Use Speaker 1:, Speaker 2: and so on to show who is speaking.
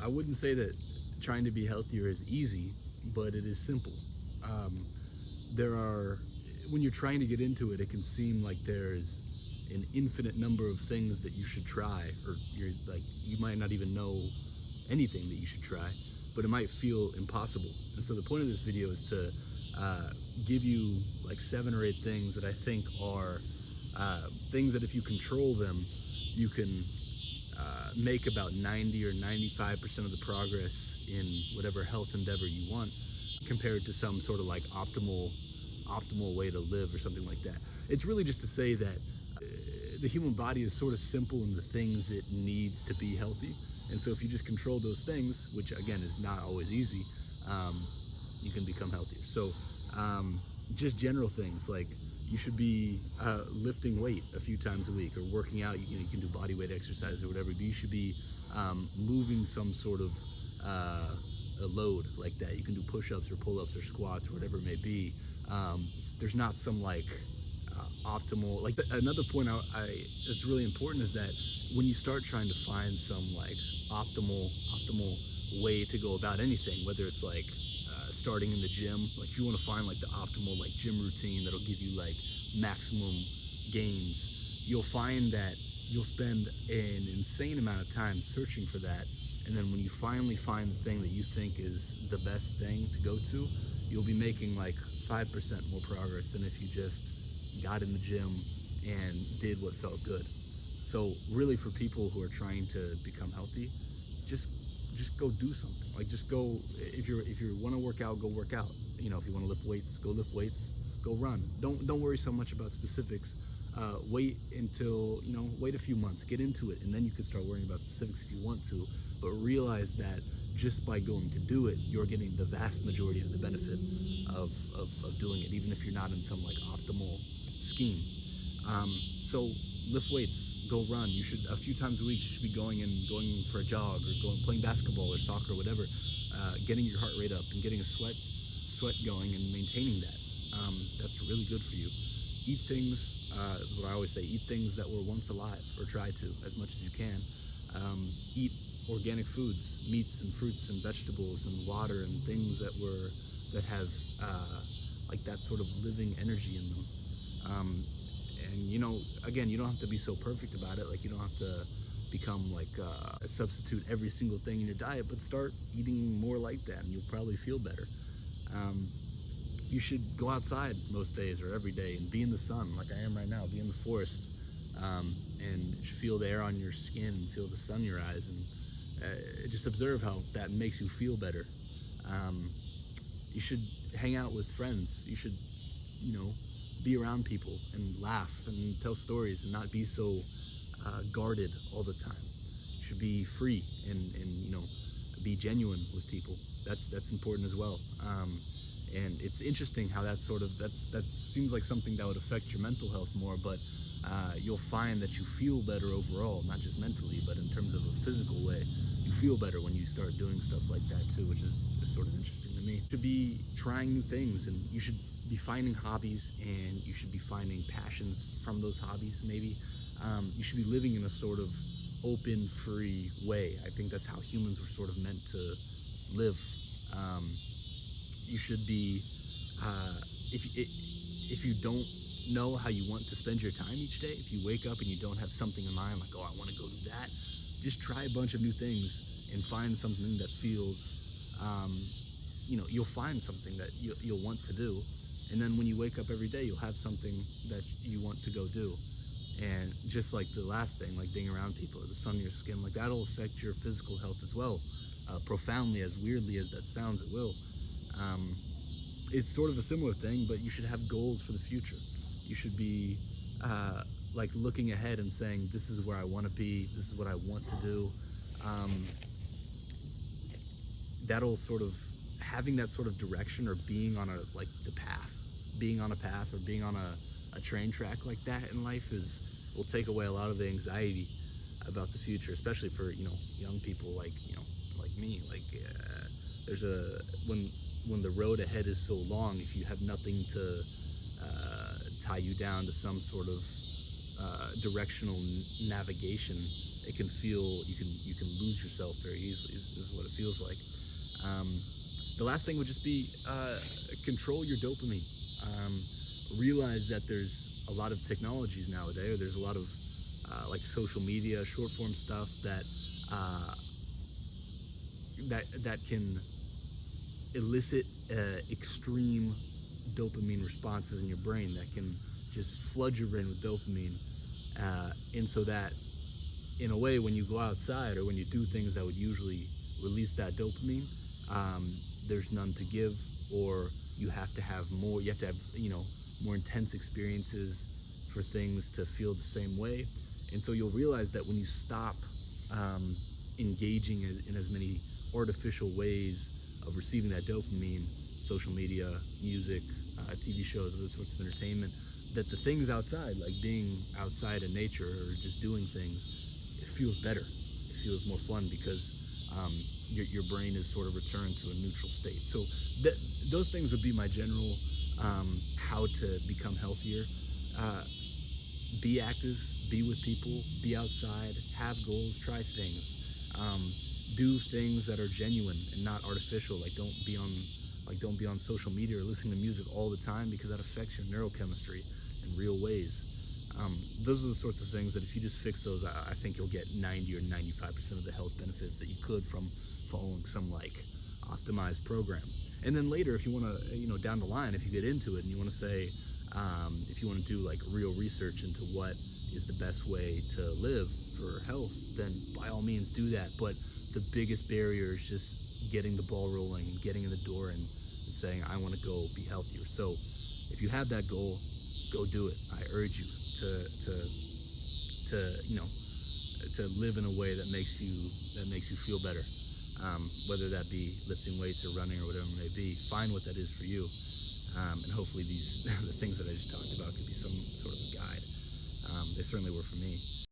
Speaker 1: I wouldn't say that trying to be healthier is easy, but it is simple. Um, there are, when you're trying to get into it, it can seem like there's an infinite number of things that you should try, or you might not even know anything that you should try, but it might feel impossible. And so the point of this video is to give you like 7 or 8 things that I think are things that if you control them, you can make about 90 or 95% of the progress in whatever health endeavor you want, compared to some sort of like optimal way to live or something like that. It's really just to say that the human body is sort of simple in the things it needs to be healthy. And so if you just control those things, which again is not always easy, you can become healthier. So just general things like you should be lifting weight a few times a week, or working out. You can do body weight exercise or whatever, but you should be moving some sort of a load like that. You can do push-ups or pull-ups or squats or whatever it may be. There's not some like optimal, like another point that's really important is that when you start trying to find some like optimal way to go about anything, whether it's like starting in the gym, like if you want to find like the optimal like gym routine that'll give you like maximum gains, you'll find that you'll spend an insane amount of time searching for that. And then when you finally find the thing that you think is the best thing to go to, you'll be making like 5% more progress than if you just got in the gym and did what felt good. So really, for people who are trying to become healthy, just go do something. Like just go, if you want to work out, go work out. You know, if you want to lift weights, go lift weights, go run. Don't worry so much about specifics. Wait until, wait a few months, get into it, and then you can start worrying about specifics if you want to. But realize that just by going to do it, you're getting the vast majority of the benefit of doing it, even if you're not in some like optimal scheme. So lift weights, go run. You should, a few times a week, you should be going for a jog, or playing basketball or soccer or whatever, getting your heart rate up and getting a sweat going and maintaining that. That's really good for you. Eat things, is what I always say, eat things that were once alive, or try to, as much as you can. Eat organic foods, meats and fruits and vegetables and water and things that have like that sort of living energy in them. And again, you don't have to be so perfect about it. Like, you don't have to become like substitute every single thing in your diet, but start eating more like that and you'll probably feel better. You should go outside most days or every day and be in the sun, like I am right now, be in the forest, and feel the air on your skin, feel the sun in your eyes, and just observe how that makes you feel better. You should hang out with friends. You should, be around people and laugh and tell stories and not be so guarded all the time. You should be free and be genuine with people. That's important as well. And it's interesting how that seems like something that would affect your mental health more, but you'll find that you feel better overall, not just mentally, but in terms of a physical way. You feel better when you start doing stuff like that too, which is sort of interesting to me. To be trying new things, and you should be finding hobbies, and you should be finding passions from those hobbies maybe. You should be living in a sort of open, free way. I think that's how humans were sort of meant to live. You should be, if you don't know how you want to spend your time each day, if you wake up and you don't have something in mind, like, oh, I want to go do that, just try a bunch of new things and find something that feels, you'll find something that you'll want to do. And then when you wake up every day, you'll have something that you want to go do. And just like the last thing, like being around people, or the sun on your skin, like that'll affect your physical health as well, profoundly, as weirdly as that sounds, it will. It's sort of a similar thing, but you should have goals for the future. You should be like looking ahead and saying, this is where I want to be, this is what I want to do. That'll sort of, having that sort of direction, or being on the path, being on a path, or being on a train track like that in life will take away a lot of the anxiety about the future, especially for young people like me. Like when the road ahead is so long, if you have nothing to tie you down to some sort of directional navigation, it can feel, you can lose yourself very easily. Is what it feels like. Um, the last thing would just be control your dopamine. Realize that there's a lot of technologies nowadays. There's a lot of like social media, short form stuff uh, that can elicit extreme dopamine responses in your brain that can just flood your brain with dopamine, and so that in a way, when you go outside or when you do things that would usually release that dopamine, there's none to give, or you have to have more. You have to have, more intense experiences for things to feel the same way. And so you'll realize that when you stop engaging in as many artificial ways of receiving that dopamine, social media, music, TV shows, other sorts of entertainment, that the things outside, like being outside in nature or just doing things, it feels better. It feels more fun because your brain is sort of returned to a neutral state. So those things would be my general how to become healthier. Be active, be with people, be outside, have goals, try things, do things that are genuine and not artificial. Like don't be on social media or listening to music all the time, because that affects your neurochemistry in real ways. Those are the sorts of things that if you just fix those, I think you'll get 90 or 95% of the health benefits that you could from following some like optimized program. And then later, if you want to, down the line, if you get into it and you want to say, if you want to do like real research into what is the best way to live for health, then by all means do that. But the biggest barrier is just getting the ball rolling and getting in the door and saying, I want to go be healthier. So if you have that goal, go do it. I urge you to live in a way that makes you feel better. Whether that be lifting weights or running or whatever it may be, find what that is for you. And hopefully the things that I just talked about could be some sort of a guide. They certainly were for me.